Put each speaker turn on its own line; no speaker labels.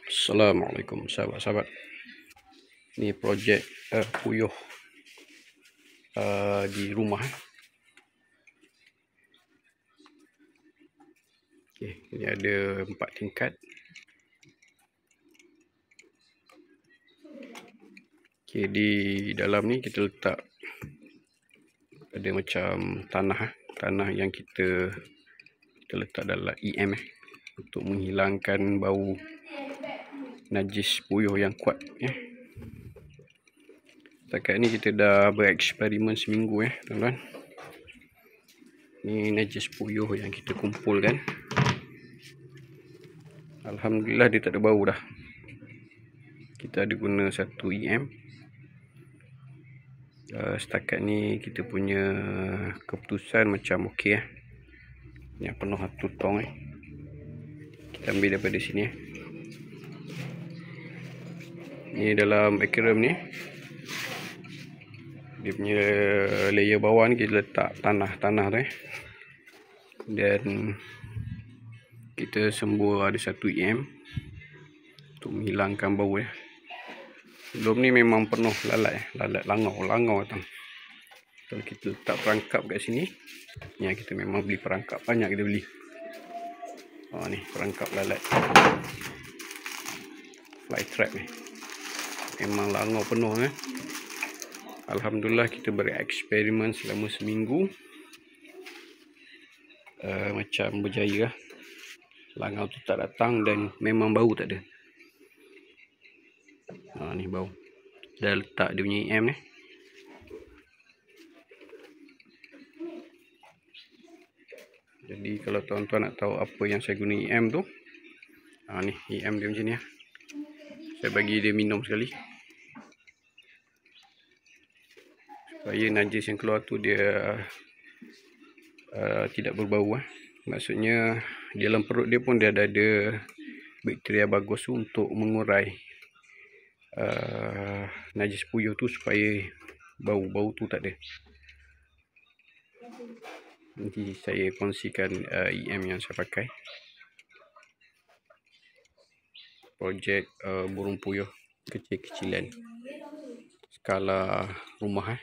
Assalamualaikum sahabat-sahabat. Ni projek puyuh di rumah. Okey, ini ada 4 tingkat. Okey, di dalam ni kita letak ada macam tanah yang kita letak dalam EM untuk menghilangkan bau najis puyuh yang kuat ya. Setakat ni kita dah bereksperimen seminggu teman-teman. Ni najis puyuh yang kita kumpulkan. Alhamdulillah dia tak ada bau dah. Kita ada guna satu EM. Setakat ni kita punya keputusan macam okey Yang penuh satu tong Kita ambil daripada sini Ni dalam aquarium ni. Dia punya layer bawah ni kita letak tanah tu Dan kita sembur ada satu EM untuk menghilangkan bau Sebelum ni memang penuh lalat langau datang. Kalau kita letak perangkap kat sini, ni kita memang beli perangkap banyak kita beli. Ni perangkap lalat fly trap ni. Memang langau penuh Alhamdulillah kita bereksperimen selama seminggu. Macam berjaya Langau tu tak datang dan memang bau tak ada. Ni bau. Dah letak dia punya EM ni. Jadi kalau tuan-tuan nak tahu apa yang saya guna EM tu, ni EM dia macam ni Saya bagi dia minum sekali supaya najis yang keluar tu dia tidak berbau Maksudnya di dalam perut dia pun dia ada bakteria bagus untuk mengurai najis puyuh tu supaya bau tu tak ada. Nanti saya kongsikan EM yang saya pakai. Projek burung puyuh kecil-kecilan skala rumah